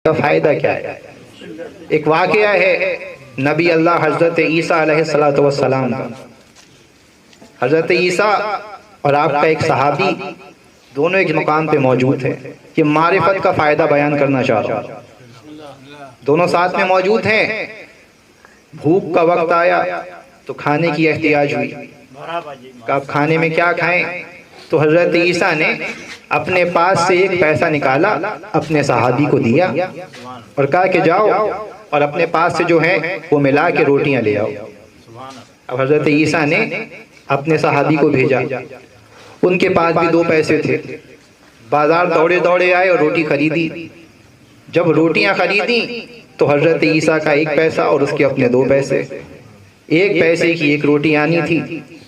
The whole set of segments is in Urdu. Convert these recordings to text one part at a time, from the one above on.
کا فائدہ کیا ہے؟ ایک واقعہ ہے نبی اللہ حضرت عیسیٰ علیہ السلام کا۔ حضرت عیسیٰ اور آپ کا ایک صحابی دونوں ایک مقام پہ موجود ہیں۔ یہ معرفت کا فائدہ بیان کرنا چاہ رہا ہوں۔ دونوں ساتھ میں موجود ہیں۔ بھوک کا وقت آیا تو کھانے کی احتیاج ہوئی کہ آپ کھانے میں کیا کھائیں؟ تو حضرت عیسیٰ نے اپنے پاس سے ایک پیسہ نکالا، اپنے صحابی کو دیا اور کہا کہ جاؤ اور اپنے پاس سے جو ہے وہ ملا کے روٹیاں لے آؤ۔ اب حضرت عیسیٰ نے اپنے صحابی کو بھیجا، ان کے پاس بھی 2 پیسے تھے۔ بازار دوڑے دوڑے آئے اور روٹی خریدی۔ جب روٹیاں خریدی تو حضرت عیسیٰ کا 1 پیسہ اور اس کے اپنے 2 پیسے۔ 1 پیسے کی 1 روٹی آنی تھی،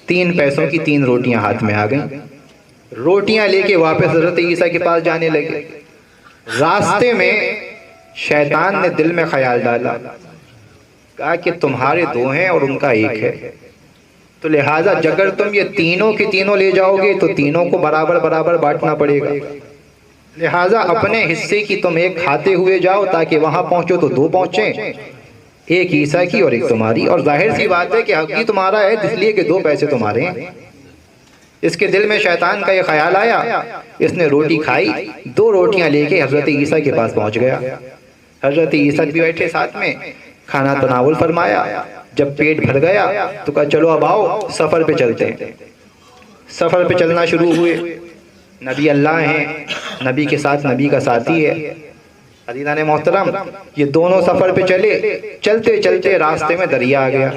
3 پیسوں کی 3 روٹیاں ہاتھ میں آ گئیں۔ روٹیاں لے کے واپس حضرت عیسیٰ کے پاس جانے لگے۔ راستے میں شیطان نے دل میں خیال ڈالا، کہا کہ تمہارے 2 ہیں اور ان کا 1 ہے، تو لہٰذا اگر تم یہ تینوں کی تینوں لے جاؤ گے تو تینوں کو برابر برابر بانٹنا پڑے گا، لہٰذا اپنے حصے کی تم 1 کھاتے ہوئے جاؤ تاکہ وہاں پہنچو تو 2 پہنچیں، 1 عیسیٰ کی اور 1 تمہاری۔ اور ظاہر سی بات ہے کہ حق ہی تمہارا ہے اس لیے کہ 2 پیسے تمہارے ہیں۔ اس کے دل میں شیطان کا یہ خیال آیا، اس نے روٹی کھائی، 2 روٹیاں لے کے حضرت عیسیٰ کے پاس پہنچ گیا۔ حضرت عیسیٰ بھی بیٹھے ساتھ میں، کھانا تناول فرمایا۔ جب پیٹ بھر گیا تو کہا چلو اب آؤ سفر پہ چلتے ہیں۔ سفر پہ چلنا شروع ہوئے۔ نبی اللہ ہیں، نبی کے ساتھ نبی کا ساتھی ہے۔ عزیزان محترم، یہ دونوں سفر پہ چلے، چلتے چلتے راستے میں دریا آ گیا۔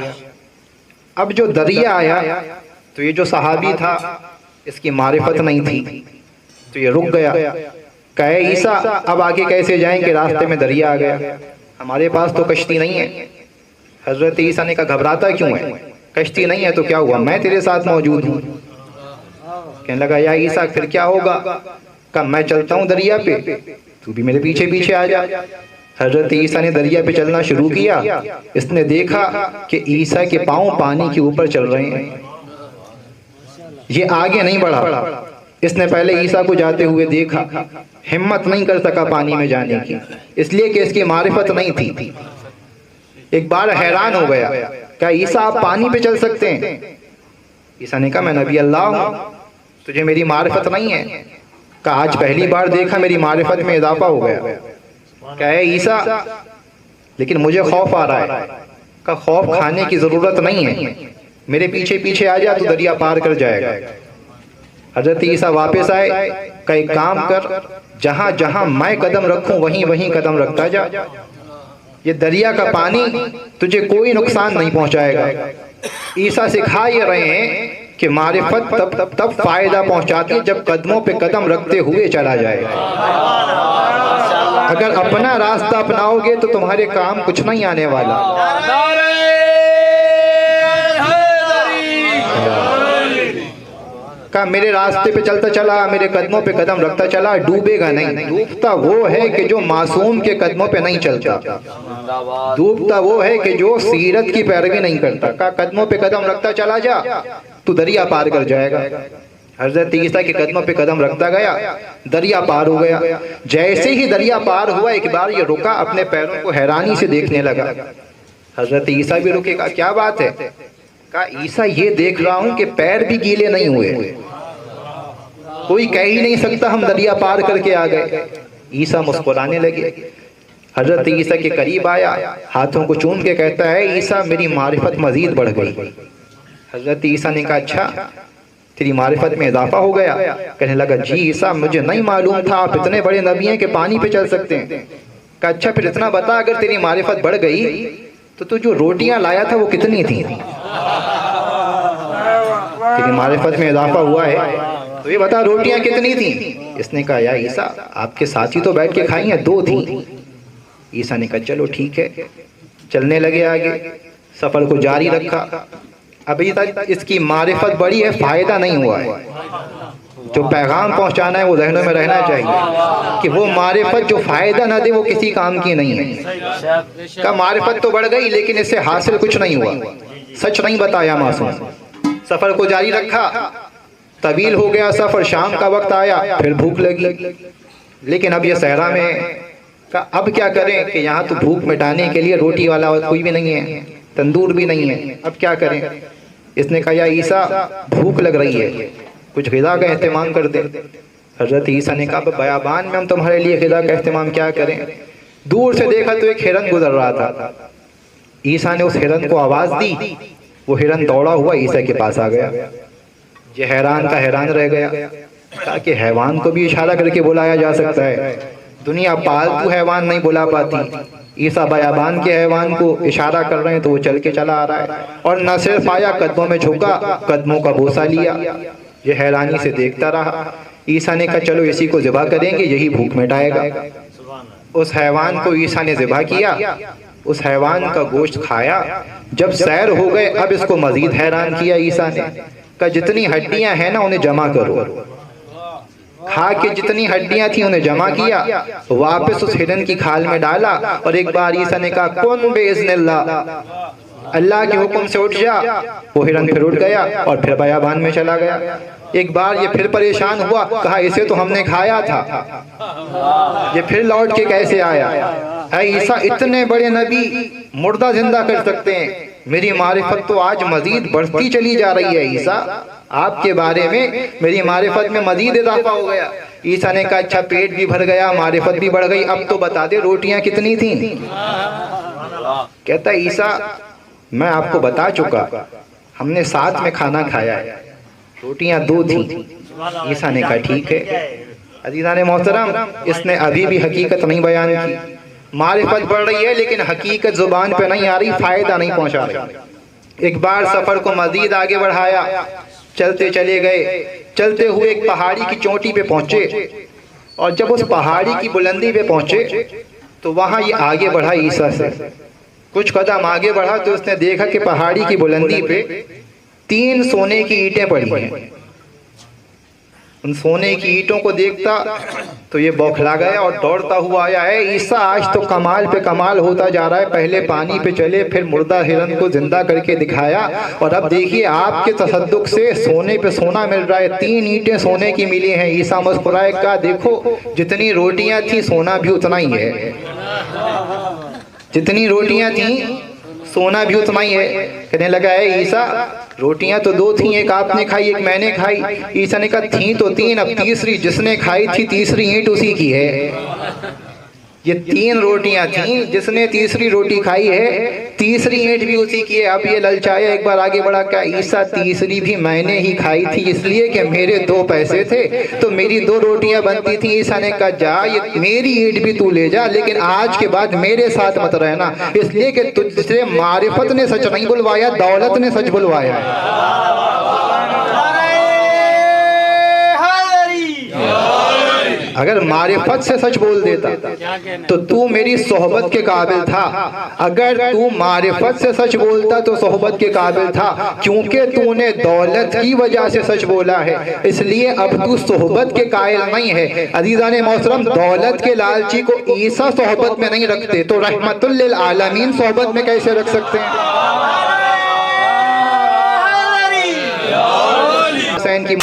اب جو دریا آیا تو یہ جو صحابی تھا اس کی معرفت نہیں تھی تو یہ رک گیا، کہے عیسیٰ اب آگے کیسے جائیں کہ راستے میں دریا آ گیا، ہمارے پاس تو کشتی نہیں ہے۔ حضرت عیسیٰ نے کہا گھبراتا کیوں ہے؟ کشتی نہیں ہے تو کیا ہوا، میں تیرے ساتھ موجود ہوں۔ کہنے لگا یا عیسیٰ پھر کیا ہوگا؟ کہا میں چلتا ہوں دریا پہ، تو بھی میرے پیچھے پیچھے آ جا۔ حضرت عیسیٰ نے دریا پہ چلنا شروع کیا۔ اس نے دیکھا کہ عیسیٰ کے پاؤں پانی کے اوپر چل رہے ہیں، یہ آگے نہیں بڑھا۔ اس نے پہلے عیسیٰ کو جاتے ہوئے دیکھا، ہمت نہیں کر سکا پانی میں جانے کی، اس لیے کہ اس کی معرفت نہیں تھی۔ ایک بار حیران ہو گیا، کہا عیسیٰ آپ پانی پہ چل سکتے ہیں؟ عیسیٰ نے کہا میں نبی اللہ ہوں، تجھے میری معرفت نہیں ہے؟ کہا آج پہلی بار دیکھا میری معرفت میں اضافہ ہو گیا۔ کہا اے عیسیٰ لیکن مجھے خوف آ رہا ہے۔ کہا خوف کھانے کی ضرورت نہیں ہے، میرے پیچھے پیچھے آ جا تو دریا پار کر جائے گا۔ حضرت عیسیٰ واپس آئے، کہا ایک کام کر، جہاں جہاں میں قدم رکھوں وہیں وہیں قدم رکھتا جا، یہ دریا کا پانی تجھے کوئی نقصان نہیں پہنچائے گا۔ عیسیٰ سکھا یہ رہے ہیں کہ معرفت تب فائدہ پہنچاتی ہے جب قدموں پہ قدم رکھتے ہوئے چلا جائے۔ اگر اپنا راستہ اپناؤ گے تو تمہارے کام کچھ نہیں آنے والا۔ کہا میرے راستے پہ چلتا چلا، میرے قدموں پہ قدم رکھتا چلا، ڈوبے گا نہیں۔ ڈوبتا وہ ہے کہ جو معصوم کے قدموں پہ نہیں چلتا، ڈوبتا وہ ہے کہ جو سیرت کی پیروی نہیں کرتا۔ کہا قدموں پہ قدم رکھتا چلا جا تو دریا پار کر جائے گا۔ حضرت عیسیٰ کے قدموں پہ قدم رکھتا گیا، دریا پار ہو گیا۔ جیسے ہی دریا پار ہوا ایک بار یہ رکا، اپنے پیروں کو حیرانی سے دیکھنے لگا۔ حضرت عیسیٰ بھی رکے، کہا کیا بات ہے؟ کہا عیسیٰ یہ دیکھ رہا ہوں کہ پیر بھی گیلے نہیں ہوئے، کوئی کہہ ہی نہیں سکتا ہم دریا پار کر کے آ گئے۔ عیسیٰ مسکرانے لگے۔ حضرت عیسیٰ کے قریب آیا، ہاتھوں کو چوم کے کہتا ہے عیسیٰ میری معرفت مزید بڑھ گئی۔ حضرت عیسیٰ نے کہا اچھا تیری معرفت میں اضافہ ہو گیا؟ کہنے لگا جی عیسیٰ مجھے نہیں معلوم تھا آپ اتنے بڑے نبی ہیں کہ پانی پہ چل سکتے ہیں۔ کہا اچھا پھر اتنا بتا، اگر تیری معرفت بڑھ گئی تو جو روٹیاں لایا تھا وہ کتنی تھیں؟ تیری معرفت میں اضافہ ہوا ہے تو یہ بتا روٹیاں کتنی تھیں؟ اس نے کہا یا عیسیٰ آپ کے ساتھی تو بیٹھ کے کھائی ہیں، 2 تھیں۔ عیسیٰ نے کہا چلو ٹھیک ہے۔ چلنے لگے آگے، سفر کو جاری رکھا۔ ابھی تک اس کی معرفت بڑی ہے، فائدہ نہیں ہوا ہے۔ جو پیغام پہنچانا ہے وہ ذہنوں میں رہنا چاہیے کہ وہ معرفت جو فائدہ نہ دے وہ کسی کام کی نہیں ہے۔ کہ معرفت تو بڑھ گئی لیکن اس سے حاصل کچھ نہیں ہوا، سچ نہیں بتایا معصوم۔ سفر کو جاری رکھا، طویل ہو گیا سفر، شام کا وقت آیا، پھر بھوک لگی، لیکن اب یہ صحرا میں کہا اب کیا کریں کہ یہاں تو بھوک مٹانے کے لیے روٹی والا کوئی بھی نہیں ہے، تندور بھی نہیں ہے، اب کیا کریں؟ اس نے کہا یا عیسیٰ بھوک لگ رہی ہے، کچھ غذا کا اہتمام کر دیں۔ حضرت عیسیٰ نے کہا بیابان میں ہم تمہارے لیے غذا کا اہتمام کیا کریں؟ دور سے دیکھا تو ایک ہرن گزر رہا تھا، عیسیٰ نے اس ہرن کو آواز دی، وہ ہرن دوڑا ہوا عیسیٰ کے پاس آ گیا۔ یہ حیران کا حیران رہ گیا، کہا کہ حیوان کو بھی اشارہ کر کے بلایا جا سکتا ہے، دنیا پالتو حیوان نہیں بلا پاتی، عیسیٰ بیابان کے حیوان کو اشارہ کر رہے ہیں تو وہ چل کے چلا آ رہا ہے، اور نہ صرف آیا قدموں میں جھکا، قدموں کا بوسہ لیا۔ یہ حیرانی سے دیکھتا رہا۔ عیسیٰ نے کہا چلو اسی کو ذبح کریں گے، یہی بھوک مٹائے گا۔ اس حیوان کو عیسیٰ نے ذبح کیا، اس حیوان کا گوشت کھایا۔ جب سیر ہو گئے اب اس کو مزید حیران کیا عیسیٰ نے، کہا جتنی ہڈیاں ہیں نا انہیں جمع کرو۔ کھا کے جتنی ہڈیاں تھیں انہیں جمع کیا، واپس اس ہرن کی کھال میں ڈالا، اور ایک بار عیسیٰ نے کہا کن بِإِذْنِ اللہ، اللہ کے حکم سے اٹھ جا۔ وہ ہرن پھر اٹھ گیا اور پھر بیابان میں چلا گیا۔ ایک بار یہ پھر پریشان ہوا، کہا اسے تو ہم نے کھایا تھا، یہ پھر لوٹ کے کیسے آیا؟ اے عیسیٰ اتنے بڑے نبی مردہ زندہ کر سکتے ہیں، میری معرفت تو آج مزید بڑھتی چلی جا رہی ہے عیسیٰ، آپ کے بارے میں میری معرفت میں مزید اضافہ ہو گیا۔ عیسیٰ نے کہا اچھا پیٹ بھی بھر گیا، معرفت بھی بڑھ گئی، اب تو بتا دے روٹیاں کتنی تھیں؟ کہتا ہے عیسیٰ میں آپ کو بتا چکا، ہم نے ساتھ میں کھانا کھایا ہے، روٹیاں 2 تھیں۔ عیسیٰ نے کہا ٹھیک ہے۔ عزیزان محترم، اس نے ابھی بھی حقیقت نہیں بیان کی۔ معرفت بڑھ رہی ہے لیکن حقیقت زبان پہ نہیں آ رہی، فائدہ نہیں پہنچا رہی۔ ایک بار سفر کو مزید آگے بڑھایا، چلتے چلے گئے، چلتے ہوئے ایک پہاڑی کی چوٹی پہ پہنچے، اور جب اس پہاڑی کی بلندی پہ پہنچے تو وہاں یہ آگے بڑھا عیسیٰ سے۔ کچھ قدم آگے بڑھا تو اس نے دیکھا کہ پہاڑی کی بلندی پہ 3 سونے کی اینٹیں پڑی ہیں۔ ان سونے کی اینٹوں کو دیکھتا تو یہ بوکھلا گیا اور دوڑتا ہوا آیا، ہے عیسیٰ آج تو کمال پہ کمال ہوتا جا رہا ہے، پہلے پانی پہ چلے، پھر مردہ ہرن کو زندہ کر کے دکھایا، اور اب دیکھیے آپ کے تصدق سے سونے پہ سونا مل رہا ہے، 3 اینٹیں سونے کی ملی ہیں۔ عیسیٰ مسکرائے، کہا دیکھو جتنی روٹیاں تھیں سونا بھی اتنا ہی ہے، جتنی روٹیاں تھیں سونا بھی اتنا ہی ہے۔ کہنے لگا ہے عیسیٰ روٹیاں تو 2 تھیں، ایک آپ نے کھائی ایک میں نے کھائی۔ عیسیٰ نے کہا تھیں تو 3، اب تیسری جس نے کھائی تھی تیسری اینٹ اسی کی ہے۔ یہ 3 روٹیاں تھیں، جس نے تیسری روٹی کھائی ہے تیسری اینٹ بھی اسی کی ہے۔ اب یہ للچایا، ایک بار آگے بڑھا، کہا عیسیٰ تیسری بھی میں نے ہی کھائی تھی، اس لیے کہ میرے 2 پیسے تھے تو میری 2 روٹیاں بنتی تھیں۔ عیسیٰ نے کہا جا یہ میری اینٹ بھی تو لے جا، لیکن آج کے بعد میرے ساتھ مت رہنا، اس لیے کہ تجھ سے معرفت نے سچ نہیں بلوایا، دولت نے سچ بلوایا ہے۔ اگر معرفت سے سچ بول دیتا تو تو میری صحبت کے قابل تھا، اگر تو معرفت سے سچ بولتا تو صحبت کے قابل تھا، کیونکہ تو نے دولت کی وجہ سے سچ بولا ہے، اس لیے اب تو صحبت کے قائل نہیں ہے۔ عزیزان محترم، دولت کے لالچی کو عیسیٰ صحبت میں نہیں رکھتے تو رحمت للعالمین صحبت میں کیسے رکھ سکتے ہیں؟ حسین کی